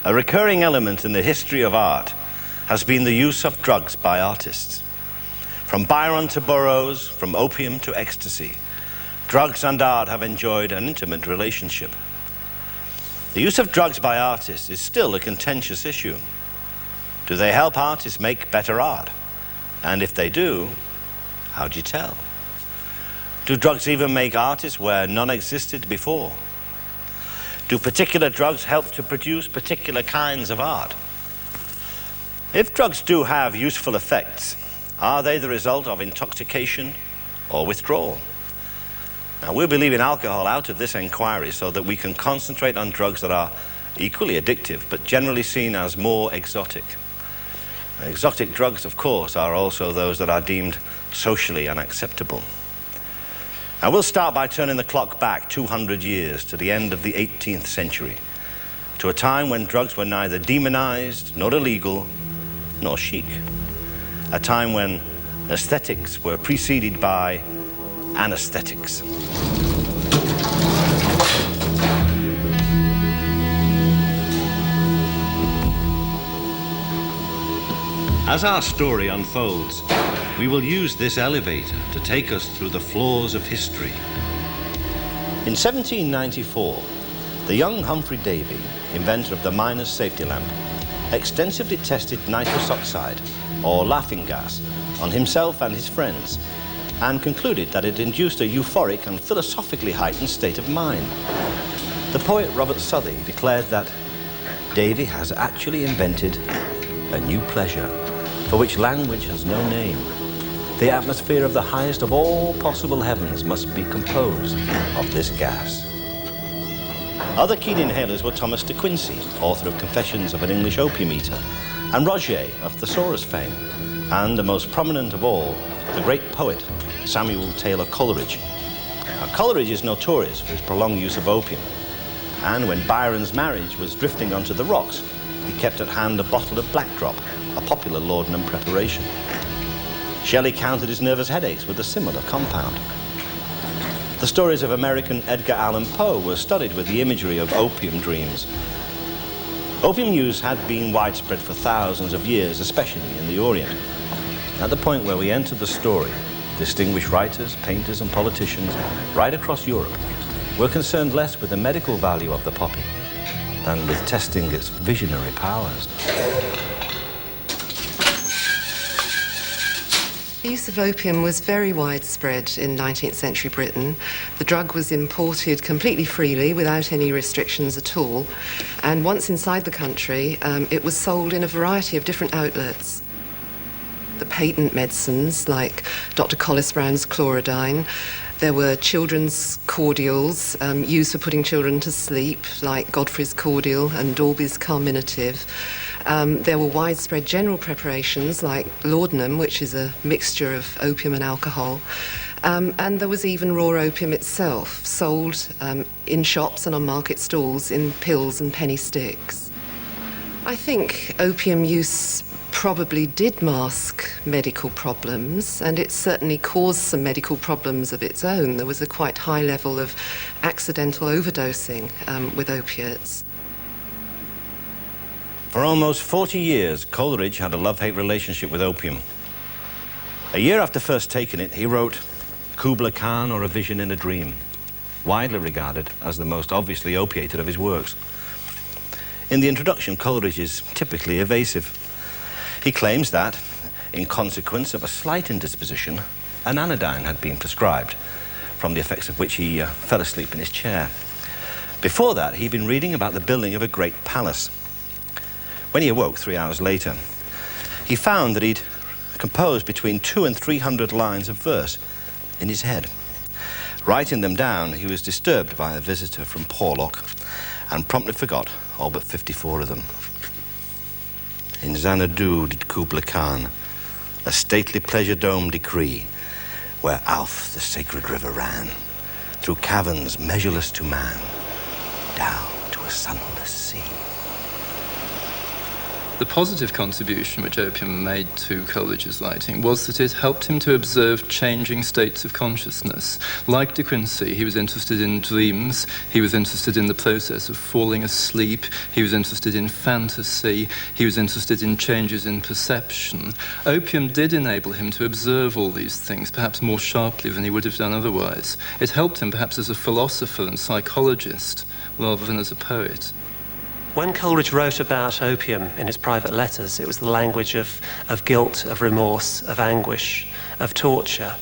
A recurring element in the history of art has been the use of drugs by artists. From Byron to Burroughs, from opium to ecstasy, drugs and art have enjoyed an intimate relationship. The use of drugs by artists is still a contentious issue. Do they help artists make better art? And if they do, how do you tell? Do drugs even make artists where none existed before? Do particular drugs help to produce particular kinds of art? If drugs do have useful effects, are they the result of intoxication or withdrawal? Now, we'll be leaving alcohol out of this inquiry so that we can concentrate on drugs that are equally addictive, but generally seen as more exotic. Exotic drugs, of course, are also those that are deemed socially unacceptable. Now, we'll start by turning the clock back 200 years to the end of the 18th century, to a time when drugs were neither demonized, nor illegal, nor chic. A time when aesthetics were preceded by anesthetics. As our story unfolds, we will use this elevator to take us through the floors of history. In 1794, the young Humphrey Davy, inventor of the miner's safety lamp, extensively tested nitrous oxide, or laughing gas, on himself and his friends, and concluded that it induced a euphoric and philosophically heightened state of mind. The poet Robert Southey declared that Davy has actually invented a new pleasure, for which language has no name. The atmosphere of the highest of all possible heavens must be composed of this gas. Other keen inhalers were Thomas de Quincey, author of Confessions of an English Opium Eater, and Roget of Thesaurus fame, and the most prominent of all, the great poet Samuel Taylor Coleridge. Now, Coleridge is notorious for his prolonged use of opium, and when Byron's marriage was drifting onto the rocks, he kept at hand a bottle of Blackdrop, a popular laudanum preparation. Shelley countered his nervous headaches with a similar compound. The stories of American Edgar Allan Poe were studied with the imagery of opium dreams. Opium use had been widespread for thousands of years, especially in the Orient. At the point where we entered the story, distinguished writers, painters, and politicians right across Europe were concerned less with the medical value of the poppy than with testing its visionary powers. The use of opium was very widespread in 19th century Britain. The drug was imported completely freely without any restrictions at all. And once inside the country, it was sold in a variety of different outlets. The patent medicines like Dr. Collis Brown's chlorodyne. There were children's cordials used for putting children to sleep, like Godfrey's cordial and Dalby's carminative. There were widespread general preparations like laudanum, which is a mixture of opium and alcohol. And there was even raw opium itself, sold in shops and on market stalls in pills and penny sticks. I think opium use probably did mask medical problems, and it certainly caused some medical problems of its own. There was a quite high level of accidental overdosing with opiates. For almost 40 years, Coleridge had a love-hate relationship with opium. A year after first taking it, he wrote Kubla Khan or A Vision in a Dream, widely regarded as the most obviously opiated of his works. In the introduction, Coleridge is typically evasive. He claims that, in consequence of a slight indisposition, an anodyne had been prescribed, from the effects of which he fell asleep in his chair. Before that, he'd been reading about the building of a great palace. When he awoke 3 hours later, he found that he'd composed between 200 and 300 lines of verse in his head. Writing them down, he was disturbed by a visitor from Porlock and promptly forgot all but 54 of them. In Xanadu did Kubla Khan a stately pleasure dome decree, where Alph the sacred river ran, through caverns measureless to man, down to a sunless sea. The positive contribution which opium made to Coleridge's writing was that it helped him to observe changing states of consciousness. Like De Quincey, he was interested in dreams, he was interested in the process of falling asleep, he was interested in fantasy, he was interested in changes in perception. Opium did enable him to observe all these things, perhaps more sharply than he would have done otherwise. It helped him perhaps as a philosopher and psychologist rather than as a poet. When Coleridge wrote about opium in his private letters, it was the language of guilt, of remorse, of anguish, of torture.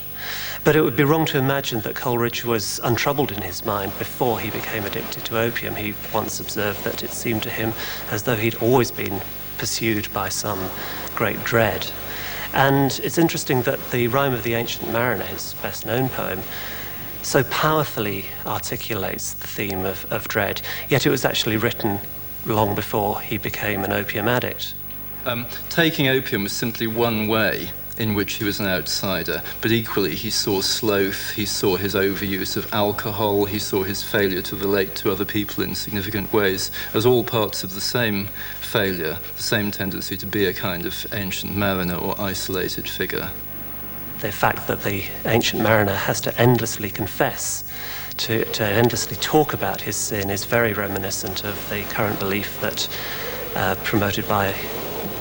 But it would be wrong to imagine that Coleridge was untroubled in his mind before he became addicted to opium. He once observed that it seemed to him as though he'd always been pursued by some great dread. And it's interesting that the Rime of the Ancient Mariner, his best-known poem, so powerfully articulates the theme of dread, yet it was actually written long before he became an opium addict. Taking opium was simply one way in which he was an outsider, but equally he saw sloth, he saw his overuse of alcohol, he saw his failure to relate to other people in significant ways as all parts of the same failure, the same tendency to be a kind of ancient mariner or isolated figure. The fact that the ancient mariner has to endlessly confess, to endlessly talk about his sin, is very reminiscent of the current belief that promoted by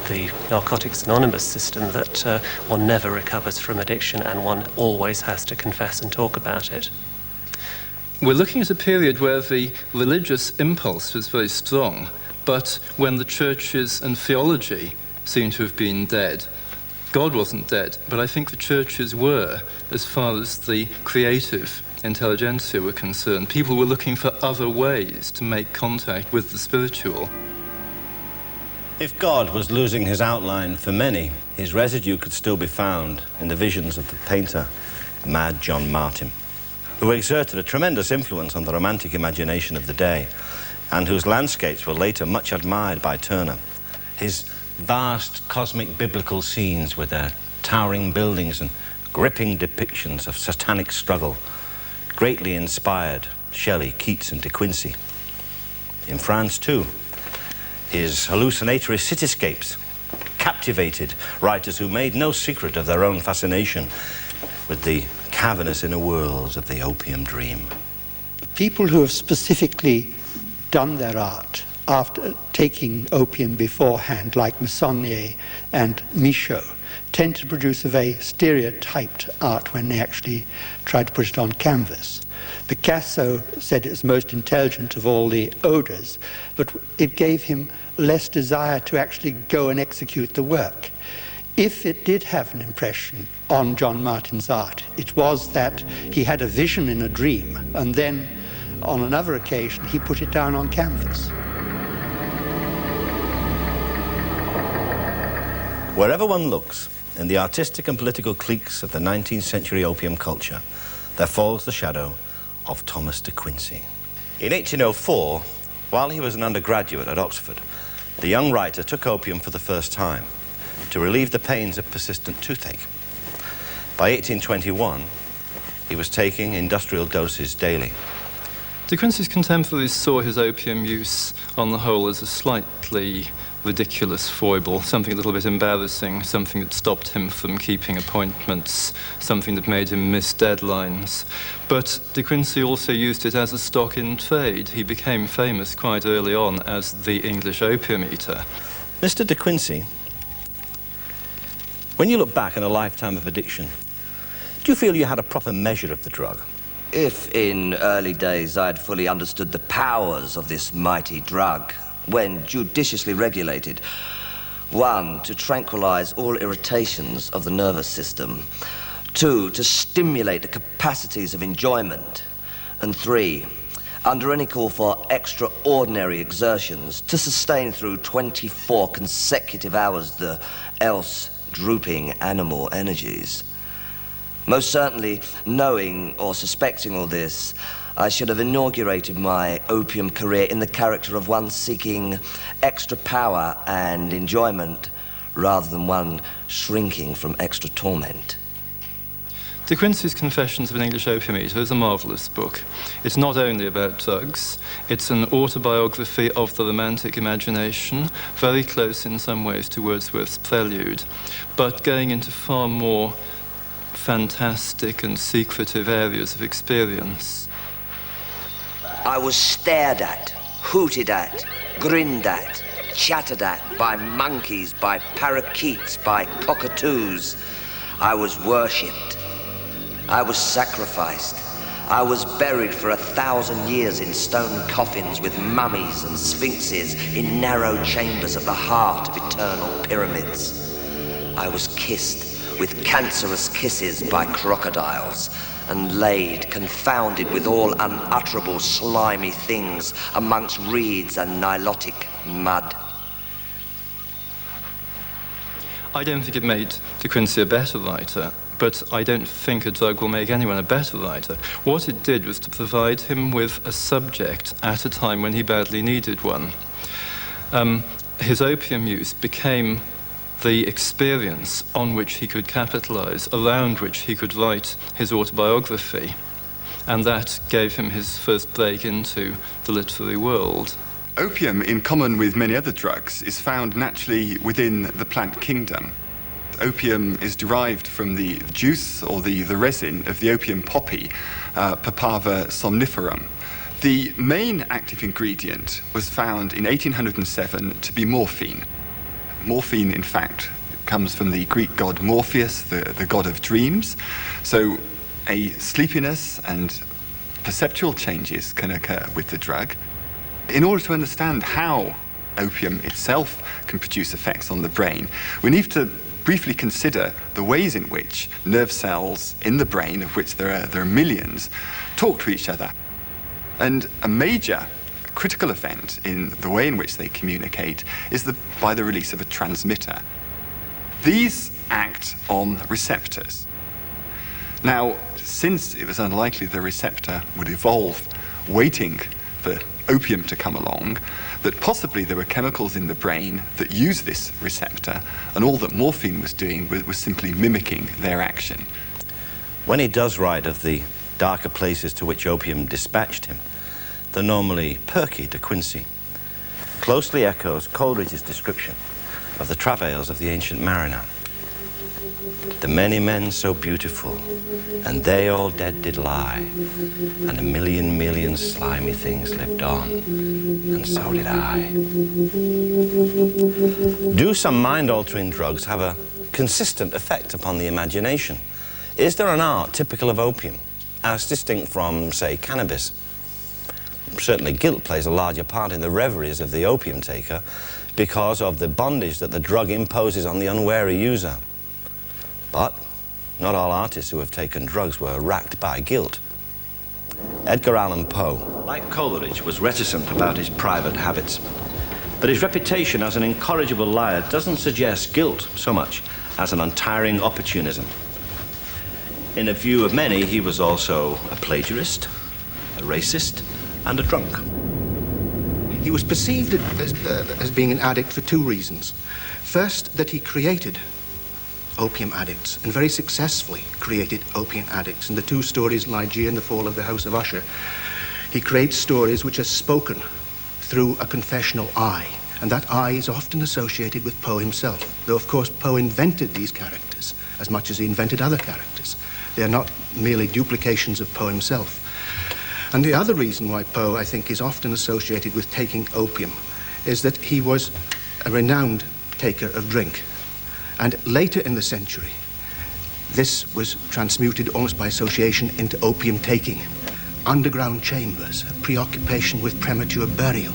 the Narcotics Anonymous system that one never recovers from addiction and one always has to confess and talk about it. We're looking at a period where the religious impulse was very strong, but when the churches and theology seem to have been dead. God wasn't dead, but I think the churches were, as far as the creative intelligentsia were concerned. People were looking for other ways to make contact with the spiritual. If God was losing his outline for many, his residue could still be found in the visions of the painter, Mad John Martin, who exerted a tremendous influence on the romantic imagination of the day, and whose landscapes were later much admired by Turner. His vast cosmic biblical scenes with their towering buildings and gripping depictions of satanic struggle greatly inspired Shelley, Keats and De Quincey. In France too, his hallucinatory cityscapes captivated writers who made no secret of their own fascination with the cavernous inner worlds of the opium dream. People who have specifically done their art after taking opium beforehand, like Meissonier and Michaud, tend to produce a very stereotyped art when they actually try to put it on canvas. Picasso said it was most intelligent of all the odors, but it gave him less desire to actually go and execute the work. If it did have an impression on John Martin's art, it was that he had a vision in a dream, and then on another occasion he put it down on canvas. Wherever one looks, in the artistic and political cliques of the 19th century opium culture, there falls the shadow of Thomas de Quincey. In 1804, while he was an undergraduate at Oxford, the young writer took opium for the first time to relieve the pains of persistent toothache. By 1821, he was taking industrial doses daily. De Quincey's contemporaries saw his opium use on the whole as a slightly ridiculous foible, something a little bit embarrassing, something that stopped him from keeping appointments, something that made him miss deadlines. But De Quincey also used it as a stock in trade. He became famous quite early on as the English opium eater. Mr. De Quincey, when you look back on a lifetime of addiction, do you feel you had a proper measure of the drug? If in early days I'd fully understood the powers of this mighty drug, when judiciously regulated, 1, to tranquilize all irritations of the nervous system, 2, to stimulate the capacities of enjoyment, and 3, under any call for extraordinary exertions, to sustain through 24 consecutive hours the else drooping animal energies. Most certainly, knowing or suspecting all this, I should have inaugurated my opium career in the character of one seeking extra power and enjoyment rather than one shrinking from extra torment. De Quincey's Confessions of an English Opium Eater is a marvellous book. It's not only about drugs, it's an autobiography of the romantic imagination, very close in some ways to Wordsworth's Prelude, but going into far more fantastic and secretive areas of experience. I was stared at, hooted at, grinned at, chattered at by monkeys, by parakeets, by cockatoos. I was worshipped. I was sacrificed. I was buried for 1,000 years in stone coffins with mummies and sphinxes in narrow chambers at the heart of eternal pyramids. I was kissed with cancerous kisses by crocodiles and laid, confounded with all unutterable slimy things amongst reeds and nilotic mud. I don't think it made De Quincey a better writer, but I don't think a drug will make anyone a better writer. What it did was to provide him with a subject at a time when he badly needed one. His opium use became the experience on which he could capitalize, around which he could write his autobiography, and that gave him his first break into the literary world. Opium, in common with many other drugs, is found naturally within the plant kingdom. Opium is derived from the juice or the resin of the opium poppy, Papaver somniferum. The main active ingredient was found in 1807 to be morphine. Morphine, in fact, comes from the Greek god Morpheus, the god of dreams. So a sleepiness and perceptual changes can occur with the drug. In order to understand how opium itself can produce effects on the brain, we need to briefly consider the ways in which nerve cells in the brain, of which there are millions, talk to each other. And a major critical event in the way in which they communicate is by the release of a transmitter. These act on receptors. Now, since it was unlikely the receptor would evolve waiting for opium to come along, that possibly there were chemicals in the brain that use this receptor, and all that morphine was doing was simply mimicking their action. When he does write of the darker places to which opium dispatched him, the normally perky De Quincey closely echoes Coleridge's description of the travails of the ancient mariner. The many men so beautiful, and they all dead did lie, and a million slimy things lived on, and so did I. Do some mind-altering drugs have a consistent effect upon the imagination? Is there an art typical of opium, as distinct from, say, cannabis? Certainly guilt plays a larger part in the reveries of the opium taker because of the bondage that the drug imposes on the unwary user. But not all artists who have taken drugs were racked by guilt. Edgar Allan Poe, like Coleridge, was reticent about his private habits. But his reputation as an incorrigible liar doesn't suggest guilt so much as an untiring opportunism. In the view of many, he was also a plagiarist, a racist, and a drunk. He was perceived as being an addict for two reasons. First, that he created opium addicts, and very successfully created opium addicts. In the two stories, Ligeia and the Fall of the House of Usher, he creates stories which are spoken through a confessional I, and that I is often associated with Poe himself, though of course Poe invented these characters as much as he invented other characters. They are not merely duplications of Poe himself. And the other reason why Poe, I think, is often associated with taking opium is that he was a renowned taker of drink. And later in the century, this was transmuted almost by association into opium taking. Underground chambers, preoccupation with premature burial,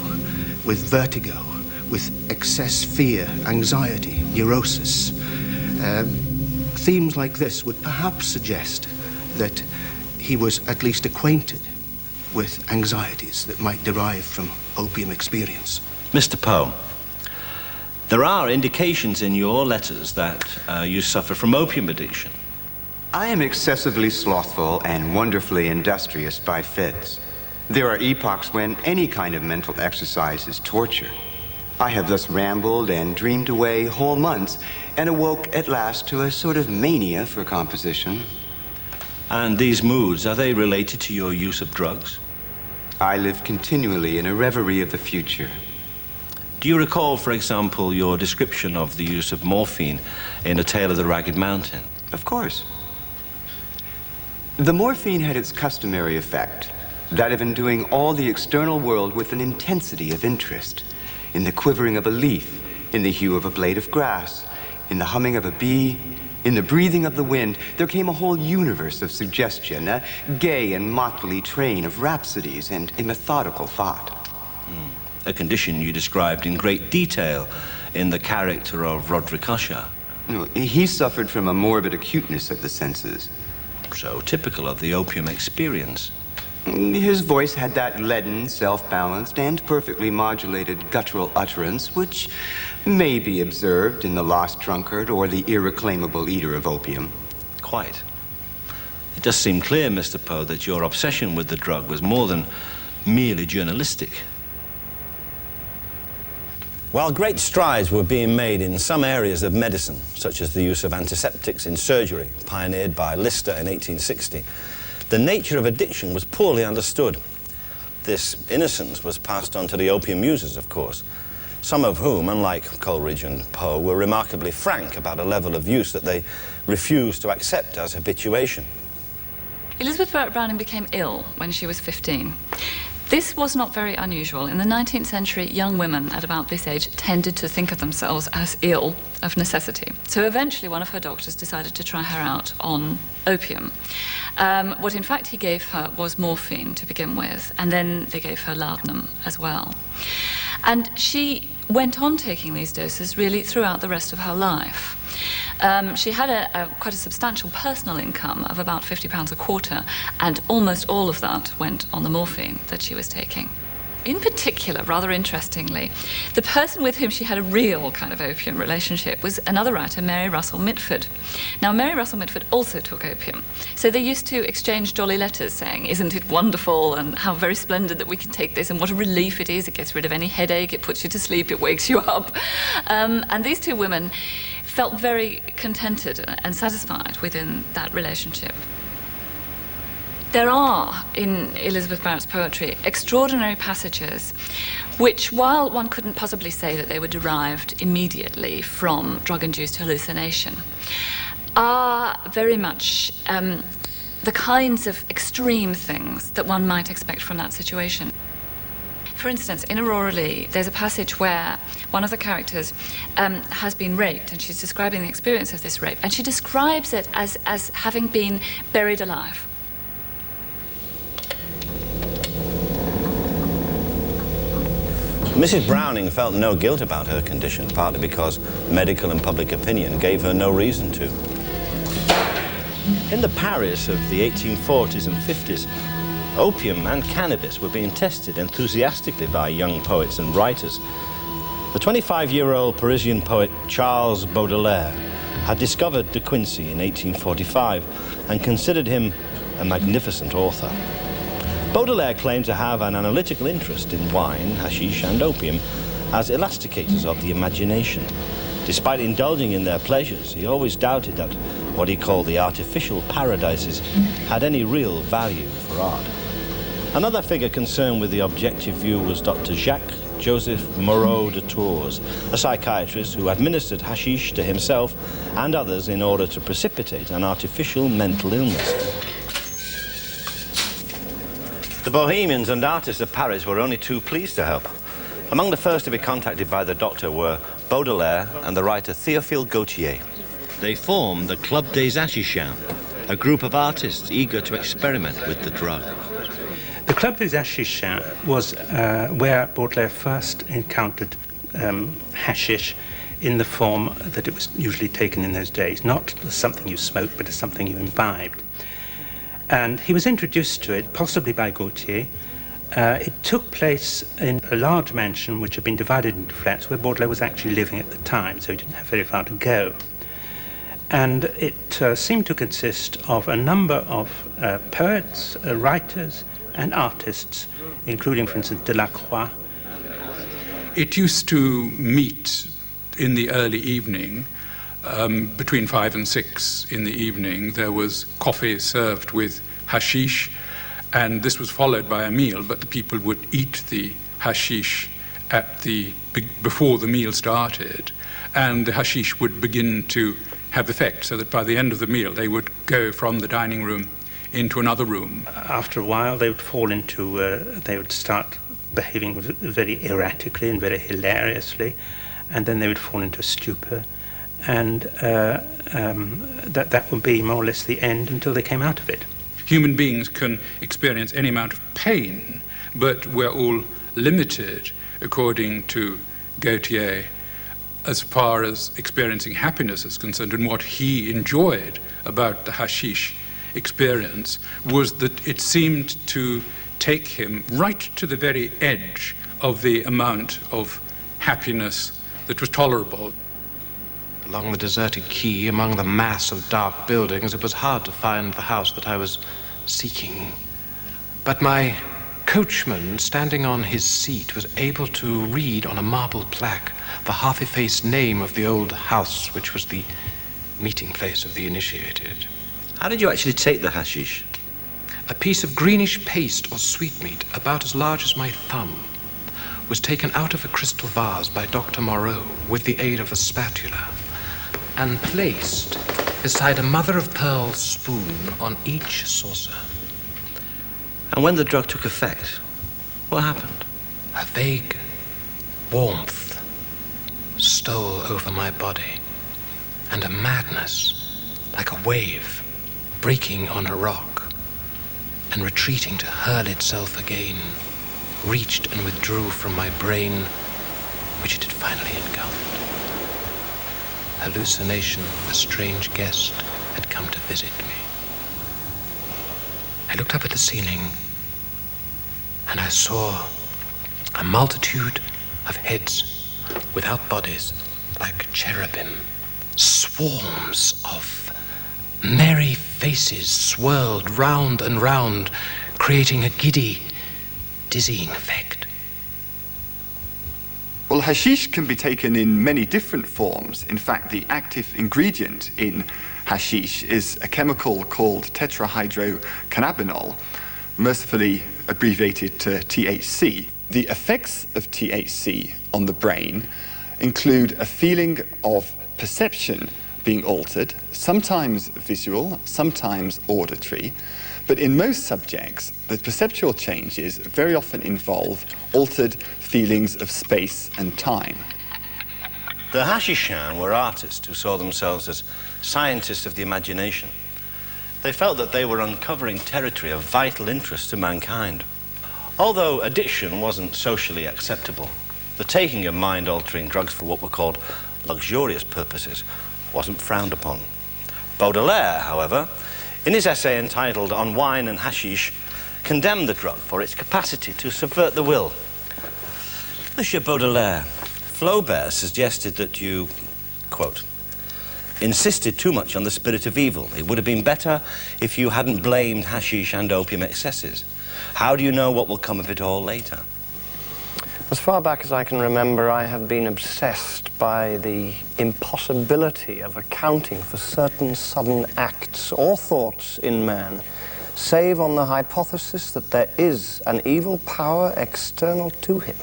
with vertigo, with excess fear, anxiety, neurosis. Themes like this would perhaps suggest that he was at least acquainted with anxieties that might derive from opium experience. Mr. Poe, there are indications in your letters that you suffer from opium addiction. I am excessively slothful and wonderfully industrious by fits. There are epochs when any kind of mental exercise is torture. I have thus rambled and dreamed away whole months and awoke at last to a sort of mania for composition. And these moods, are they related to your use of drugs? I live continually in a reverie of the future. Do you recall, for example, your description of the use of morphine in A Tale of the Ragged Mountain? Of course. The morphine had its customary effect, that of enduing all the external world with an intensity of interest, in the quivering of a leaf, in the hue of a blade of grass, in the humming of a bee, in the breathing of the wind. There came a whole universe of suggestion, a gay and motley train of rhapsodies and a methodical thought. A condition you described in great detail in the character of Roderick Usher. He suffered from a morbid acuteness of the senses. So typical of the opium experience. His voice had that leaden, self-balanced, and perfectly modulated guttural utterance which may be observed in the lost drunkard or the irreclaimable eater of opium. Quite. It does seem clear, Mr. Poe, that your obsession with the drug was more than merely journalistic. While great strides were being made in some areas of medicine, such as the use of antiseptics in surgery, pioneered by Lister in 1860, the nature of addiction was poorly understood. This innocence was passed on to the opium users, of course, some of whom, unlike Coleridge and Poe, were remarkably frank about a level of use that they refused to accept as habituation. Elizabeth Barrett Browning became ill when she was 15. This was not very unusual. In the 19th century, young women at about this age tended to think of themselves as ill of necessity. So eventually one of her doctors decided to try her out on opium. What in fact he gave her was morphine to begin with, and then they gave her laudanum as well. And she went on taking these doses really throughout the rest of her life. She had quite a substantial personal income of about £50 a quarter, and almost all of that went on the morphine that she was taking. In particular, rather interestingly, the person with whom she had a real kind of opium relationship was another writer, Mary Russell Mitford. Now, Mary Russell Mitford also took opium, so they used to exchange jolly letters saying, "Isn't it wonderful, and how very splendid that we can take this, and what a relief it is, it gets rid of any headache, it puts you to sleep, it wakes you up." And these two women felt very contented and satisfied within that relationship. There are, in Elizabeth Barrett's poetry, extraordinary passages which, while one couldn't possibly say that they were derived immediately from drug-induced hallucination, are very much the kinds of extreme things that one might expect from that situation. For instance, in Aurora Leigh, there's a passage where one of the characters has been raped, and she's describing the experience of this rape, and she describes it as having been buried alive. Mrs. Browning felt no guilt about her condition, partly because medical and public opinion gave her no reason to. In the Paris of the 1840s and 50s, opium and cannabis were being tested enthusiastically by young poets and writers. The 25-year-old Parisian poet Charles Baudelaire had discovered De Quincey in 1845 and considered him a magnificent author. Baudelaire claimed to have an analytical interest in wine, hashish, and opium as elasticators of the imagination. Despite indulging in their pleasures, he always doubted that what he called the artificial paradises had any real value for art. Another figure concerned with the objective view was Dr. Jacques-Joseph Moreau de Tours, a psychiatrist who administered hashish to himself and others in order to precipitate an artificial mental illness. The bohemians and artists of Paris were only too pleased to help. Among the first to be contacted by the doctor were Baudelaire and the writer Théophile Gautier. They formed the Club des Hashishians, a group of artists eager to experiment with the drug. The Club des Hashishians was where Baudelaire first encountered hashish in the form that it was usually taken in those days, not as something you smoked, but as something you imbibed. And he was introduced to it, possibly by Gautier. It took place in a large mansion which had been divided into flats where Baudelaire was actually living at the time, so he didn't have very far to go. And it seemed to consist of a number of poets, writers, and artists, including, for instance, Delacroix. It used to meet in the early evening between 5 and 6 in the evening, there was coffee served with hashish, and this was followed by a meal, but the people would eat the hashish before the meal started, and the hashish would begin to have effect, so that by the end of the meal they would go from the dining room into another room. After a while they would fall into, they would start behaving very erratically and very hilariously, and then they would fall into a stupor, and that would be more or less the end until they came out of it. Human beings can experience any amount of pain, but we're all limited, according to Gautier, as far as experiencing happiness is concerned. And what he enjoyed about the hashish experience was that it seemed to take him right to the very edge of the amount of happiness that was tolerable. Along the deserted quay, among the mass of dark buildings, it was hard to find the house that I was seeking. But my coachman, standing on his seat, was able to read on a marble plaque the half-effaced name of the old house, which was the meeting place of the initiated. How did you actually take the hashish? A piece of greenish paste or sweetmeat, about as large as my thumb, was taken out of a crystal vase by Dr. Moreau with the aid of a spatula and placed beside a mother-of-pearl spoon on each saucer. And when the drug took effect, what happened? A vague warmth stole over my body, and a madness, like a wave breaking on a rock and retreating to hurl itself again, reached and withdrew from my brain, which it had finally engulfed. Hallucination, a strange guest, had come to visit me. I looked up at the ceiling, and I saw a multitude of heads without bodies, like cherubim. Swarms of merry faces swirled round and round, creating a giddy, dizzying effect. Well, hashish can be taken in many different forms. In fact, the active ingredient in hashish is a chemical called tetrahydrocannabinol, mercifully abbreviated to THC. The effects of THC on the brain include a feeling of perception being altered, sometimes visual, sometimes auditory, but in most subjects, the perceptual changes very often involve altered feelings of space and time. The Hashishin were artists who saw themselves as scientists of the imagination. They felt that they were uncovering territory of vital interest to mankind. Although addiction wasn't socially acceptable, the taking of mind-altering drugs for what were called luxurious purposes wasn't frowned upon. Baudelaire, however, in his essay entitled On Wine and Hashish, condemned the drug for its capacity to subvert the will. Monsieur Baudelaire, Flaubert suggested that you, quote, insisted too much on the spirit of evil. It would have been better if you hadn't blamed hashish and opium excesses. How do you know what will come of it all later? As far back as I can remember, I have been obsessed by the impossibility of accounting for certain sudden acts or thoughts in man, save on the hypothesis that there is an evil power external to him.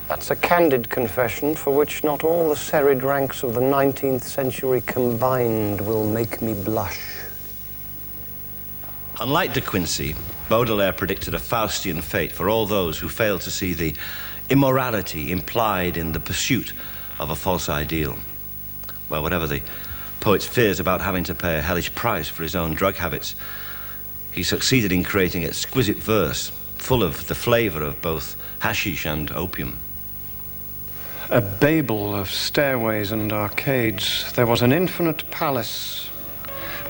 That's a candid confession for which not all the serried ranks of the 19th century combined will make me blush. Unlike De Quincey, Baudelaire predicted a Faustian fate for all those who failed to see the immorality implied in the pursuit of a false ideal. Well, whatever the poet's fears about having to pay a hellish price for his own drug habits, he succeeded in creating exquisite verse full of the flavor of both hashish and opium. A Babel of stairways and arcades. There was an infinite palace.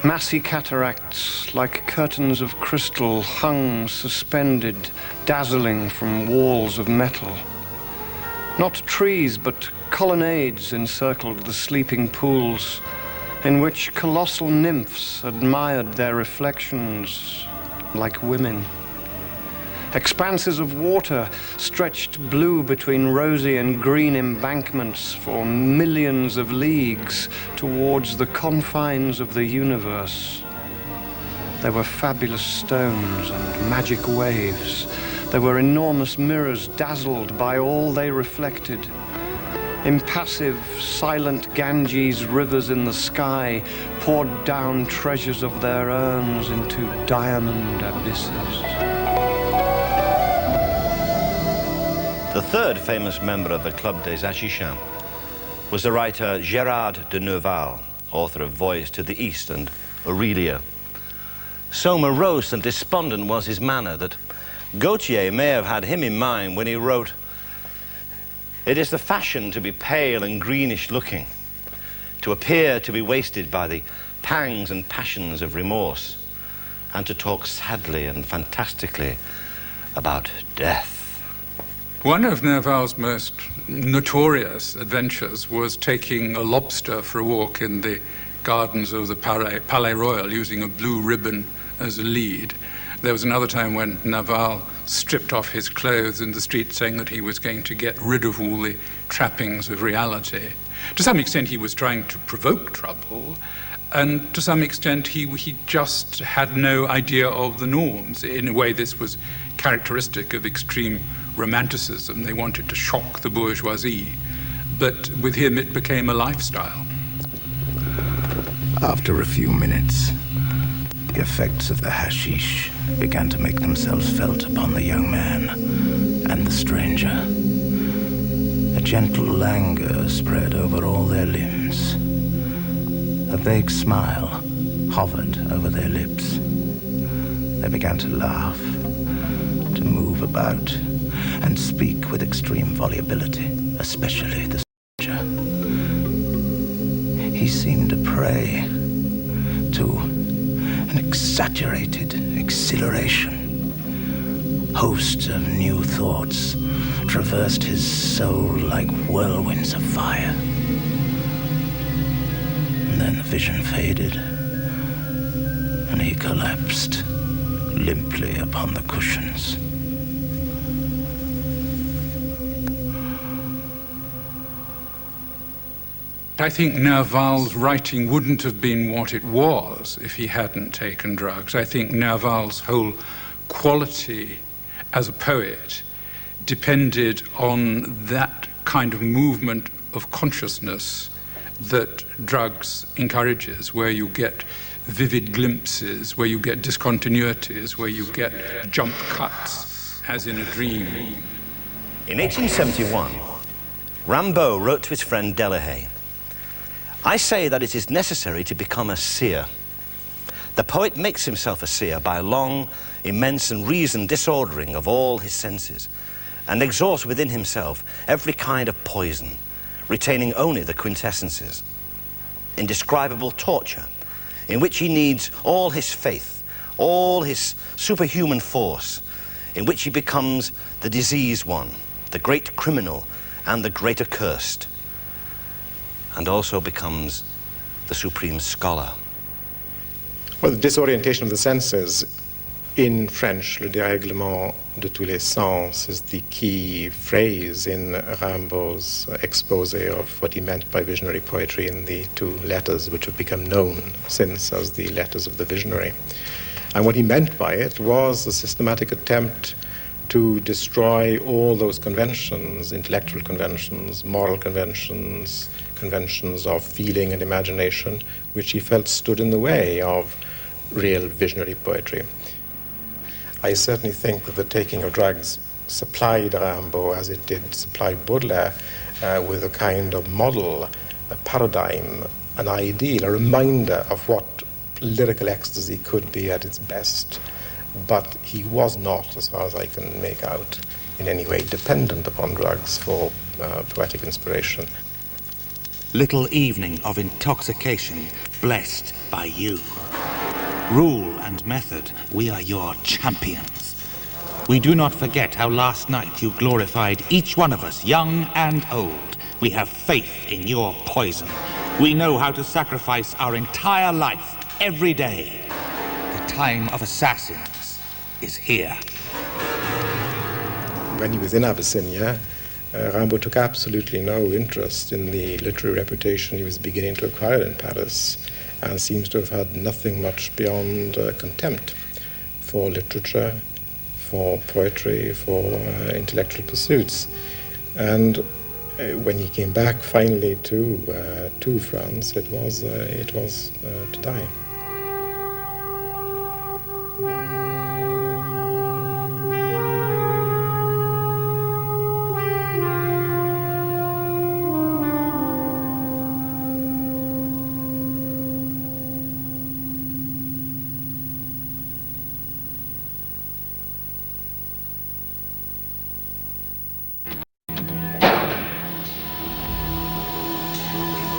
Massy cataracts, like curtains of crystal, hung, suspended, dazzling from walls of metal. Not trees, but colonnades encircled the sleeping pools, in which colossal nymphs admired their reflections like women. Expanses of water stretched blue between rosy and green embankments for millions of leagues towards the confines of the universe. There were fabulous stones and magic waves. There were enormous mirrors dazzled by all they reflected. Impassive, silent Ganges rivers in the sky poured down treasures of their urns into diamond abysses. The third famous member of the Club des Achichans was the writer Gérard de Nerval, author of Voyage to the East and Aurelia. So morose and despondent was his manner that Gautier may have had him in mind when he wrote, "It is the fashion to be pale and greenish looking, to appear to be wasted by the pangs and passions of remorse, and to talk sadly and fantastically about death." One of Nerval's most notorious adventures was taking a lobster for a walk in the gardens of the Palais Royal using a blue ribbon as a lead. There was another time when Nerval stripped off his clothes in the street saying that he was going to get rid of all the trappings of reality. To some extent he was trying to provoke trouble, and to some extent he just had no idea of the norms. In a way this was characteristic of extreme romanticism. They wanted to shock the bourgeoisie, but with him it became a lifestyle. After a few minutes, the effects of the hashish began to make themselves felt upon the young man and the stranger. A gentle languor spread over all their limbs. A vague smile hovered over their lips. They began to laugh, to move about, and speak with extreme volubility, especially the stranger. He seemed a prey to an exaggerated exhilaration. Hosts of new thoughts traversed his soul like whirlwinds of fire. And then the vision faded, and he collapsed limply upon the cushions. I think Nerval's writing wouldn't have been what it was if he hadn't taken drugs. I think Nerval's whole quality as a poet depended on that kind of movement of consciousness that drugs encourages, where you get vivid glimpses, where you get discontinuities, where you get jump cuts, as in a dream. In 1871, Rimbaud wrote to his friend Delahaye, "I say that it is necessary to become a seer. The poet makes himself a seer by a long, immense and reasoned disordering of all his senses, and exhausts within himself every kind of poison, retaining only the quintessences. Indescribable torture, in which he needs all his faith, all his superhuman force, in which he becomes the diseased one, the great criminal, and the great accursed, and also becomes the supreme scholar." Well, the disorientation of the senses in French, le dérèglement de tous les sens, is the key phrase in Rimbaud's exposé of what he meant by visionary poetry in the two letters which have become known since as the letters of the visionary. And what he meant by it was a systematic attempt to destroy all those conventions, intellectual conventions, moral conventions, conventions of feeling and imagination, which he felt stood in the way of real visionary poetry. I certainly think that the taking of drugs supplied Rimbaud, as it did supply Baudelaire, with a kind of model, a paradigm, an ideal, a reminder of what lyrical ecstasy could be at its best. But he was not, as far as I can make out, in any way dependent upon drugs for poetic inspiration. Little evening of intoxication blessed by you. Rule and method, we are your champions. We do not forget how last night you glorified each one of us, young and old. We have faith in your poison. We know how to sacrifice our entire life every day. The time of assassins is here. when he was in Abyssinia, Rimbaud took absolutely no interest in the literary reputation he was beginning to acquire in Paris, and seems to have had nothing much beyond contempt for literature, for poetry, for intellectual pursuits. And when he came back finally to France, it was to die.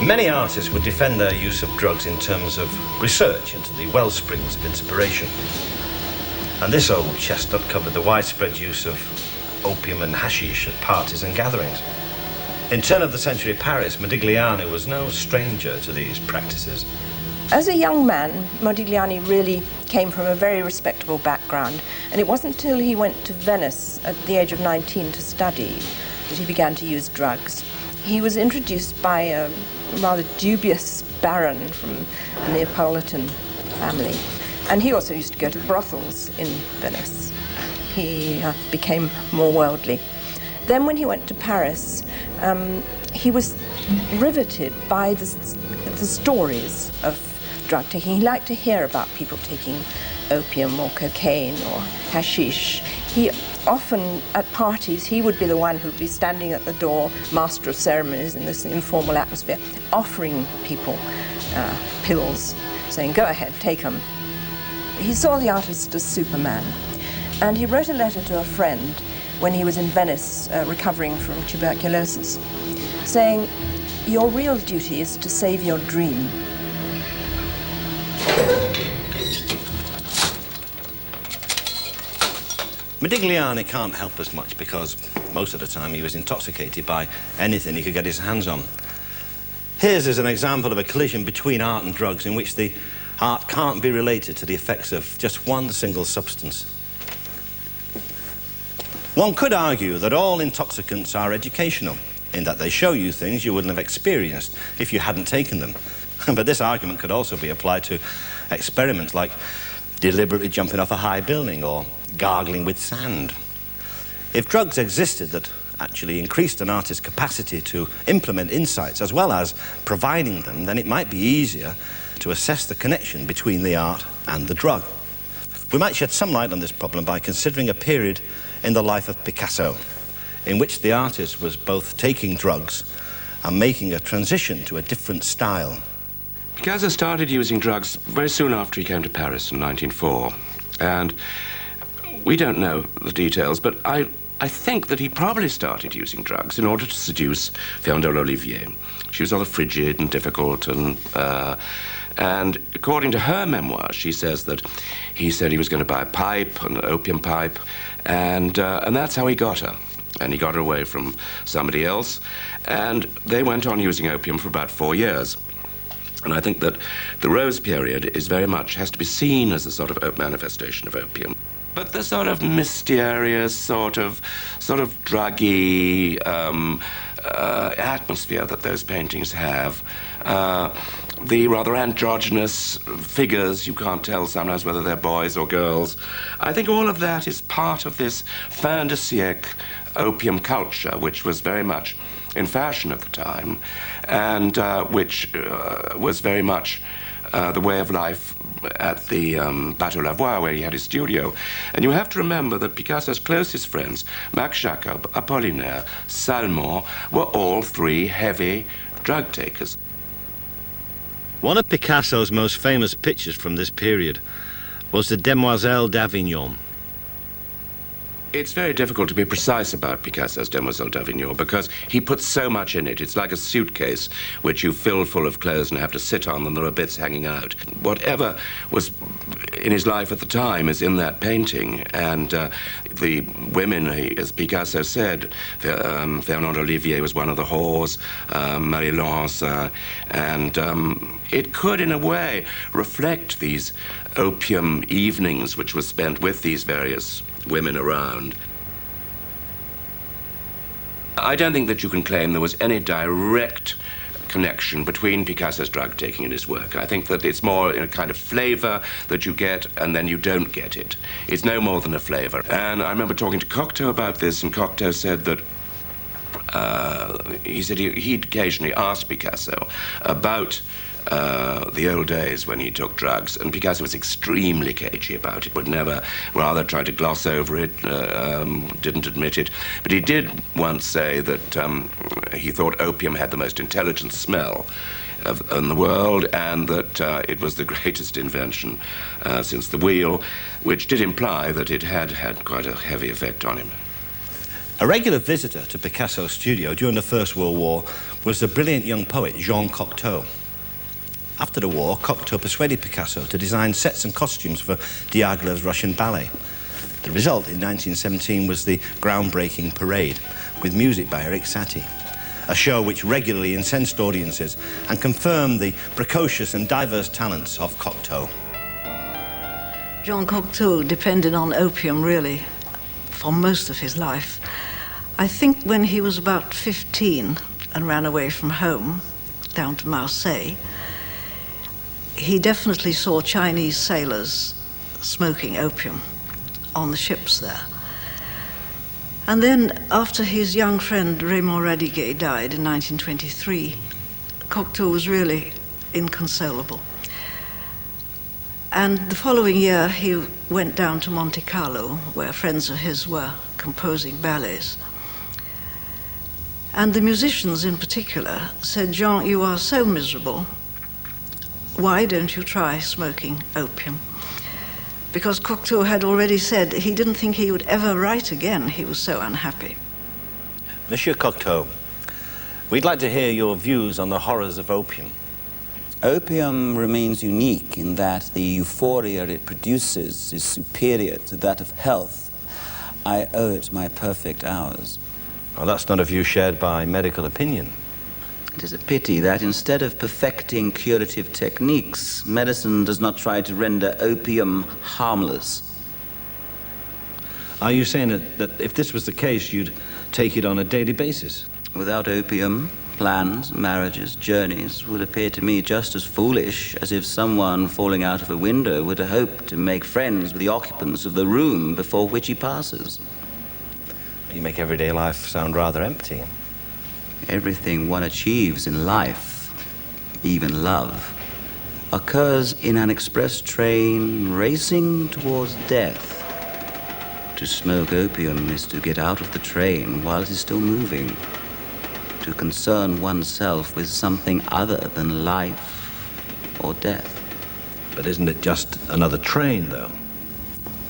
Many artists would defend their use of drugs in terms of research into the well springs of inspiration. And this old chestnut covered the widespread use of opium and hashish at parties and gatherings. In turn of the century Paris, Modigliani was no stranger to these practices. As a young man, Modigliani really came from a very respectable background, and it wasn't until he went to Venice at the age of 19 to study that he began to use drugs. He was introduced by a rather dubious baron from a Neapolitan family, and he also used to go to brothels in Venice. He became more worldly. Then when he went to Paris, he was riveted by the stories of drug taking. He liked to hear about people taking opium or cocaine or hashish. He often, at parties, he would be the one who would be standing at the door, master of ceremonies in this informal atmosphere, offering people pills, saying, go ahead, take them. He saw the artist as Superman, and he wrote a letter to a friend when he was in Venice recovering from tuberculosis, saying, your real duty is to save your dream. Modigliani can't help us much because most of the time he was intoxicated by anything he could get his hands on. Here's an example of a collision between art and drugs in which the art can't be related to the effects of just one single substance. One could argue that all intoxicants are educational, in that they show you things you wouldn't have experienced if you hadn't taken them. But this argument could also be applied to experiments like deliberately jumping off a high building or gargling with sand. If drugs existed that actually increased an artist's capacity to implement insights as well as providing them, then it might be easier to assess the connection between the art and the drug. We might shed some light on this problem by considering a period in the life of Picasso in which the artist was both taking drugs and making a transition to a different style. Picasso started using drugs very soon after he came to Paris in 1904, and we don't know the details, but I think that he probably started using drugs in order to seduce Féandor Olivier. She was rather frigid and difficult, and according to her memoir, she says that he said he was going to buy a pipe, an opium pipe, and that's how he got her. And he got her away from somebody else, and they went on using opium for about 4 years. And I think that the Rose period is very much, has to be seen as a sort of manifestation of opium. But the sort of mysterious, sort of druggy atmosphere that those paintings have, the rather androgynous figures, you can't tell sometimes whether they're boys or girls. I think all of that is part of this fin de siècle opium culture, which was very much in fashion at the time, and which was very much the way of life at the Bateau Lavoie, where he had his studio. And you have to remember that Picasso's closest friends, Max Jacob, Apollinaire, Salmon, were all three heavy drug takers. One of Picasso's most famous pictures from this period was the Demoiselle d'Avignon. It's very difficult to be precise about Picasso's Demoiselle d'Avignon because he puts so much in it. It's like a suitcase which you fill full of clothes and have to sit on, and there are bits hanging out. Whatever was in his life at the time is in that painting, and the women, as Picasso said, Fernand Olivier was one of the whores, Marie-Laurence, and it could, in a way, reflect these opium evenings which were spent with these various women around. I don't think that you can claim there was any direct connection between Picasso's drug taking and his work. I think that it's more a kind of flavor that you get and then you don't get it. It's no more than a flavor. And I remember talking to Cocteau about this, and Cocteau said that he said he'd occasionally asked Picasso about the old days when he took drugs, and Picasso was extremely cagey about it, would never, rather tried to gloss over it, didn't admit it. But he did once say that he thought opium had the most intelligent smell in the world, and that it was the greatest invention since the wheel, which did imply that it had had quite a heavy effect on him. A regular visitor to Picasso's studio during the First World War was the brilliant young poet Jean Cocteau. After the war, Cocteau persuaded Picasso to design sets and costumes for Diaghilev's Russian ballet. The result in 1917 was the groundbreaking Parade, with music by Erik Satie, a show which regularly incensed audiences and confirmed the precocious and diverse talents of Cocteau. Jean Cocteau depended on opium, really, for most of his life. I think when he was about 15 and ran away from home down to Marseille, he definitely saw Chinese sailors smoking opium on the ships there. And then, after his young friend Raymond Radiguet died in 1923, Cocteau was really inconsolable. And the following year, he went down to Monte Carlo, where friends of his were composing ballets. And the musicians in particular said, "Jean, you are so miserable. Why don't you try smoking opium?" Because Cocteau had already said he didn't think he would ever write again. He was so unhappy. Monsieur Cocteau, we'd like to hear your views on the horrors of opium. Opium remains unique in that the euphoria it produces is superior to that of health. I owe it my perfect hours. Well, that's not a view shared by medical opinion. It is a pity that instead of perfecting curative techniques, medicine does not try to render opium harmless. Are you saying that if this was the case, you'd take it on a daily basis? Without opium, plans, marriages, journeys would appear to me just as foolish as if someone falling out of a window were to hope to make friends with the occupants of the room before which he passes. You make everyday life sound rather empty. Everything one achieves in life, even love, occurs in an express train racing towards death. To smoke opium is to get out of the train while it is still moving, to concern oneself with something other than life or death. But isn't it just another train, though?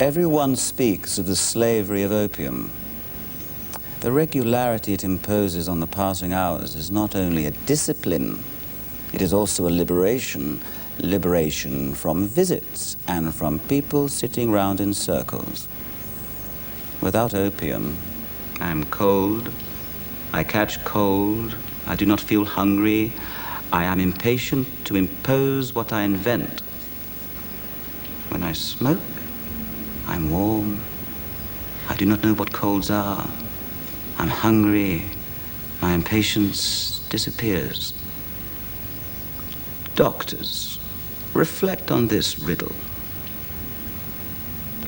Everyone speaks of the slavery of opium. The regularity it imposes on the passing hours is not only a discipline, it is also a liberation. Liberation from visits and from people sitting round in circles. Without opium, I am cold, I catch cold, I do not feel hungry, I am impatient to impose what I invent. When I smoke, I'm warm, I do not know what colds are. I'm hungry, my impatience disappears. Doctors, reflect on this riddle.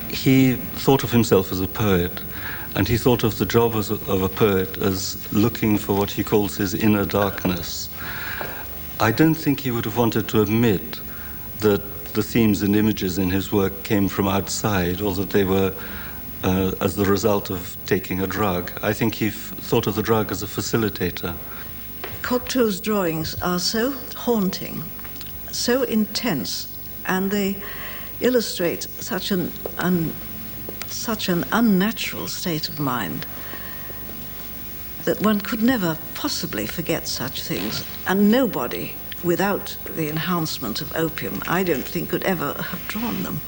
He thought of himself as a poet, and he thought of the job of a poet as looking for what he calls his inner darkness. I don't think he would have wanted to admit that the themes and images in his work came from outside, or that they were as the result of taking a drug. I think he thought of the drug as a facilitator. Cocteau's drawings are so haunting, so intense, and they illustrate such an unnatural state of mind that one could never possibly forget such things. And nobody, without the enhancement of opium, I don't think could ever have drawn them.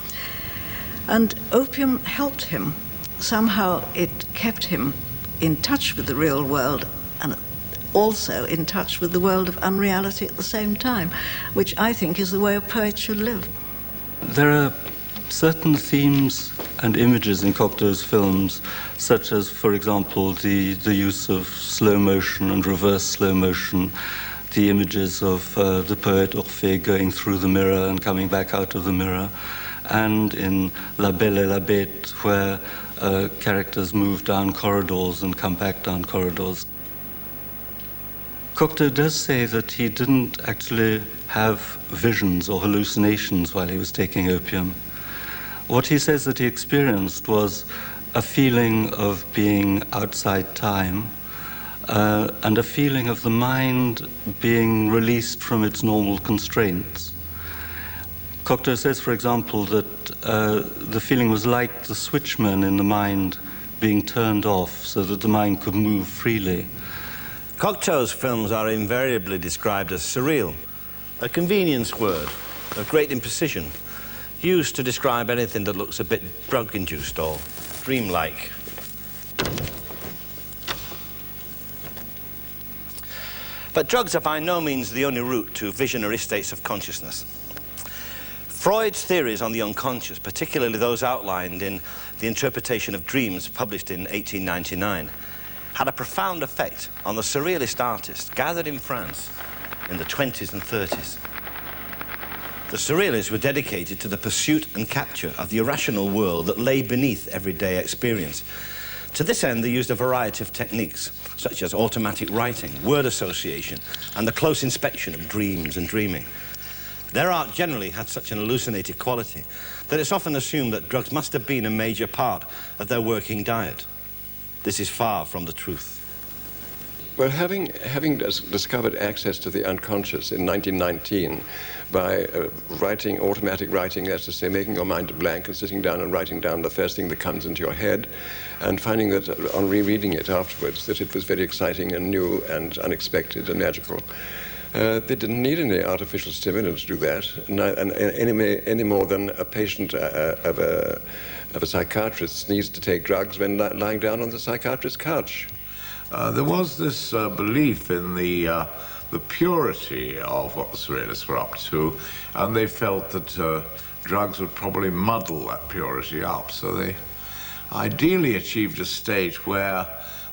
And opium helped him. Somehow it kept him in touch with the real world and also in touch with the world of unreality at the same time, which I think is the way a poet should live. There are certain themes and images in Cocteau's films, such as, for example, the use of slow motion and reverse slow motion, the images of the poet Orphée going through the mirror and coming back out of the mirror, and in La Belle et la Bête, where characters move down corridors and come back down corridors. Cocteau does say that he didn't actually have visions or hallucinations while he was taking opium. What he says that he experienced was a feeling of being outside time, and a feeling of the mind being released from its normal constraints. Cocteau says, for example, that the feeling was like the switchman in the mind being turned off so that the mind could move freely. Cocteau's films are invariably described as surreal, a convenience word of great imprecision, used to describe anything that looks a bit drug-induced or dreamlike. But drugs are by no means the only route to visionary states of consciousness. Freud's theories on the unconscious, particularly those outlined in The Interpretation of Dreams, published in 1899, had a profound effect on the surrealist artists gathered in France in the 20s and 30s. The surrealists were dedicated to the pursuit and capture of the irrational world that lay beneath everyday experience. To this end, they used a variety of techniques, such as automatic writing, word association, and the close inspection of dreams and dreaming. Their art generally had such an hallucinated quality that it's often assumed that drugs must have been a major part of their working diet. This is far from the truth. Well, having discovered access to the unconscious in 1919 by writing, automatic writing, that's to say, making your mind a blank and sitting down and writing down the first thing that comes into your head, and finding that on rereading it afterwards that it was very exciting and new and unexpected and magical. They didn't need any artificial stimulant to do that, any more than a patient of a psychiatrist needs to take drugs when lying down on the psychiatrist's couch. There was this belief in the purity of what the surrealists were up to, and they felt that drugs would probably muddle that purity up. So they ideally achieved a state where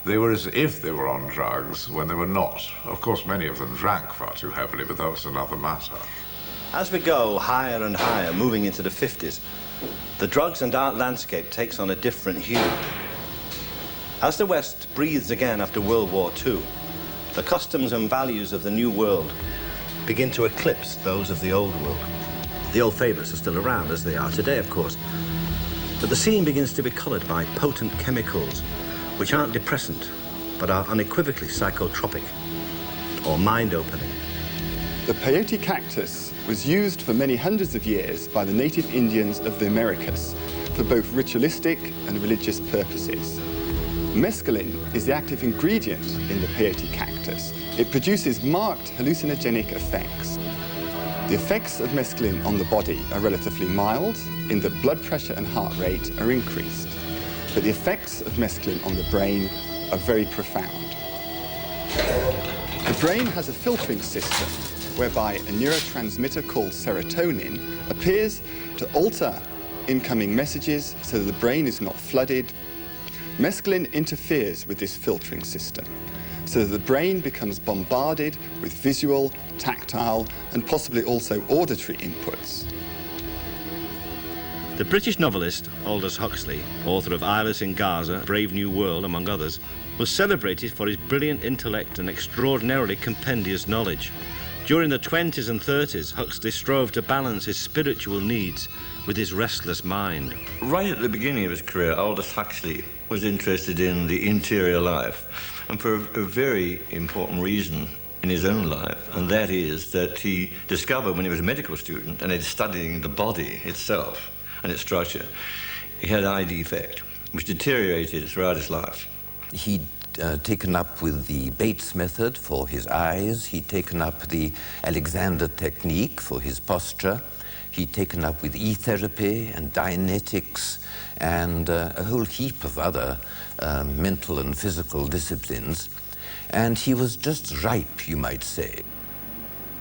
they were as if they were on drugs when they were not. Of course, many of them drank far too heavily, but that was another matter. As we go higher and higher, moving into the 50s, the drugs and art landscape takes on a different hue. As the West breathes again after World War II, the customs and values of the New World begin to eclipse those of the Old World. The old favorites are still around, as they are today, of course. But the scene begins to be colored by potent chemicals, which aren't depressant, but are unequivocally psychotropic, or mind-opening. The peyote cactus was used for many hundreds of years by the native Indians of the Americas for both ritualistic and religious purposes. Mescaline is the active ingredient in the peyote cactus. It produces marked hallucinogenic effects. The effects of mescaline on the body are relatively mild, in that blood pressure and heart rate are increased. But the effects of mescaline on the brain are very profound. The brain has a filtering system whereby a neurotransmitter called serotonin appears to alter incoming messages so that the brain is not flooded. Mescaline interferes with this filtering system so that the brain becomes bombarded with visual, tactile, and possibly also auditory inputs. The British novelist Aldous Huxley, author of Eyeless in Gaza, Brave New World, among others, was celebrated for his brilliant intellect and extraordinarily compendious knowledge. During the 20s and 30s, Huxley strove to balance his spiritual needs with his restless mind. Right at the beginning of his career, Aldous Huxley was interested in the interior life, and for a very important reason in his own life, and that is that he discovered when he was a medical student and he was studying the body itself and its structure, he had an eye defect, which deteriorated throughout his life. He'd taken up with the Bates method for his eyes. He'd taken up the Alexander technique for his posture. He'd taken up with E-therapy and Dianetics and a whole heap of other mental and physical disciplines. And he was just ripe, you might say.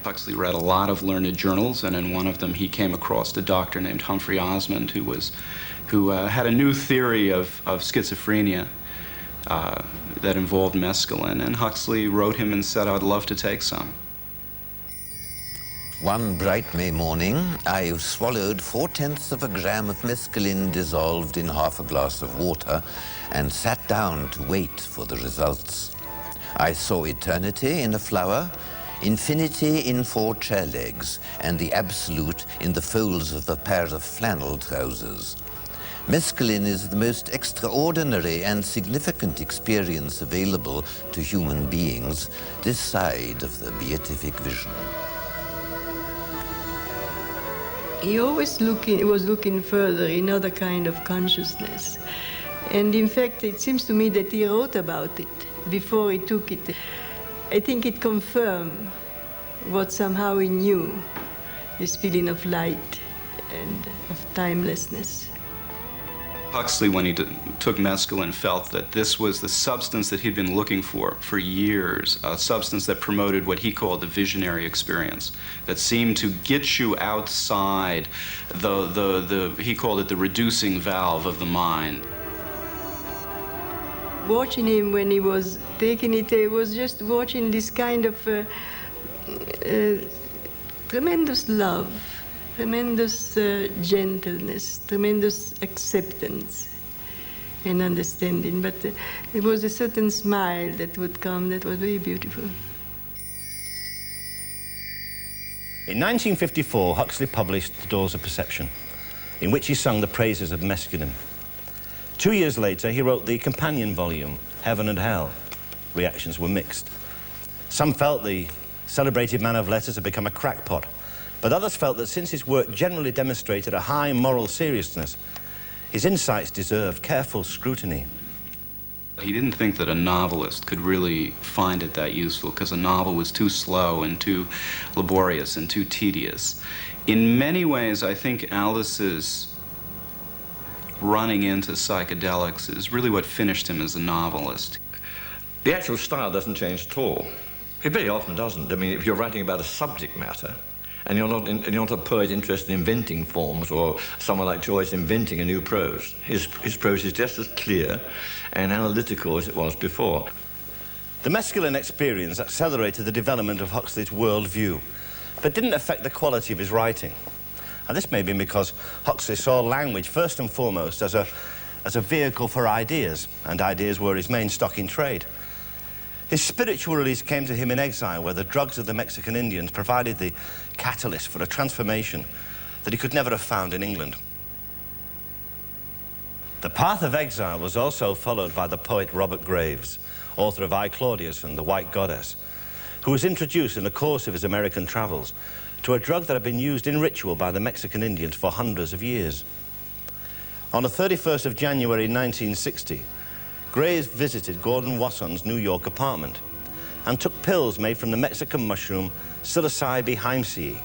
Huxley read a lot of learned journals, and in one of them he came across a doctor named Humphrey Osmond who had a new theory of schizophrenia that involved mescaline, and Huxley wrote him and said, "I'd love to take some." One bright May morning, I swallowed 4/10 of a gram of mescaline dissolved in half a glass of water and sat down to wait for the results. I saw eternity in a flower, infinity in 4 chair legs, and the absolute in the folds of a pair of flannel trousers. Mescaline is the most extraordinary and significant experience available to human beings this side of the beatific vision. He always was looking further in other kind of consciousness. And in fact, it seems to me that he wrote about it before he took it. I think it confirmed what somehow he knew, this feeling of light and of timelessness. Huxley, when he took mescaline, felt that this was the substance that he'd been looking for years, a substance that promoted what he called the visionary experience, that seemed to get you outside he called it the reducing valve of the mind. Watching him when he was taking it, I was just watching this kind of tremendous love, tremendous gentleness, tremendous acceptance and understanding. But there was a certain smile that would come that was very beautiful. In 1954, Huxley published The Doors of Perception, in which he sung the praises of mescaline. 2 years later, he wrote the companion volume, Heaven and Hell. Reactions were mixed. Some felt the celebrated man of letters had become a crackpot, but others felt that since his work generally demonstrated a high moral seriousness, his insights deserved careful scrutiny. He didn't think that a novelist could really find it that useful because a novel was too slow and too laborious and too tedious. In many ways, I think Aldiss's running into psychedelics is really what finished him as a novelist. The actual style doesn't change at all. It very often doesn't. I mean, if you're writing about a subject matter, and you're not a poet interested in inventing forms, or someone like Joyce inventing a new prose. His prose is just as clear and analytical as it was before. The mescaline experience accelerated the development of Huxley's worldview, but didn't affect the quality of his writing. And this may be because Huxley saw language first and foremost as a vehicle for ideas, and ideas were his main stock in trade. His spiritual release came to him in exile, where the drugs of the Mexican Indians provided the catalyst for a transformation that he could never have found in England. The path of exile was also followed by the poet Robert Graves, author of I, Claudius and The White Goddess, who was introduced in the course of his American travels to a drug that had been used in ritual by the Mexican Indians for hundreds of years. On the 31st of January 1960, Graves visited Gordon Wasson's New York apartment and took pills made from the Mexican mushroom Psilocybe haemcei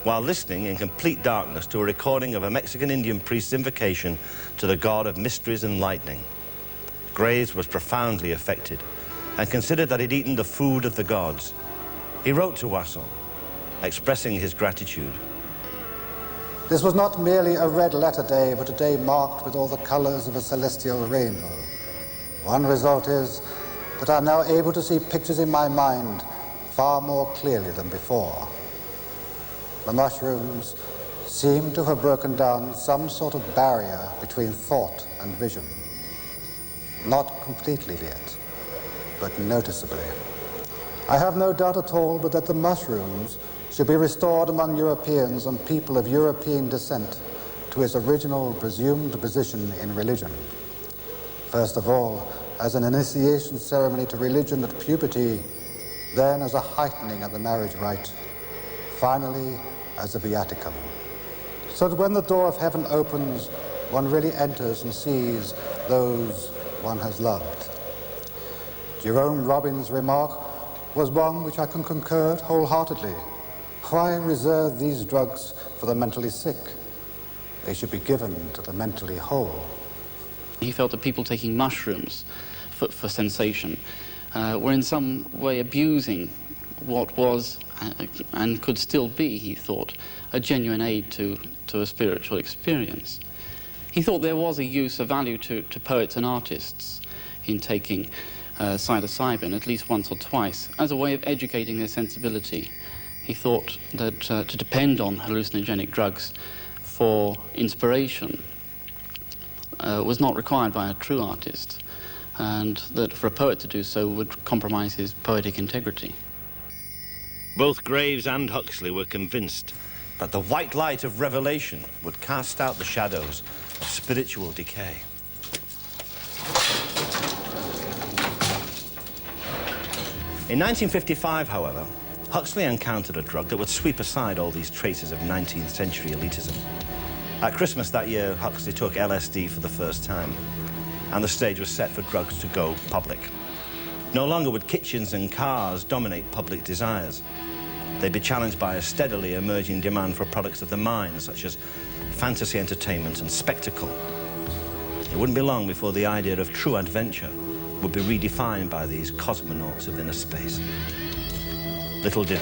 while listening in complete darkness to a recording of a Mexican Indian priest's invocation to the god of mysteries and lightning. Graves was profoundly affected and considered that he'd eaten the food of the gods. He wrote to Wasson, expressing his gratitude. This was not merely a red letter day, but a day marked with all the colors of a celestial rainbow. One result is that I'm now able to see pictures in my mind far more clearly than before. The mushrooms seem to have broken down some sort of barrier between thought and vision. Not completely yet, but noticeably. I have no doubt at all but that the mushrooms should be restored among Europeans and people of European descent to its original presumed position in religion. First of all, as an initiation ceremony to religion at puberty, then as a heightening of the marriage rite, finally as a viaticum. So that when the door of heaven opens, one really enters and sees those one has loved. Jerome Robbins' remark was one which I can concur wholeheartedly. Why reserve these drugs for the mentally sick? They should be given to the mentally whole. He felt that people taking mushrooms for sensation were in some way abusing what was and could still be, he thought, a genuine aid to a spiritual experience. He thought there was a use, a value to poets and artists in taking psilocybin at least once or twice as a way of educating their sensibility. He thought that to depend on hallucinogenic drugs for inspiration was not required by a true artist, and that for a poet to do so would compromise his poetic integrity. Both Graves and Huxley were convinced that the white light of revelation would cast out the shadows of spiritual decay. In 1955, however, Huxley encountered a drug that would sweep aside all these traces of 19th century elitism. At Christmas that year, Huxley took LSD for the first time, and the stage was set for drugs to go public. No longer would kitchens and cars dominate public desires. They'd be challenged by a steadily emerging demand for products of the mind, such as fantasy entertainment and spectacle. It wouldn't be long before the idea of true adventure would be redefined by these cosmonauts of inner space. Little did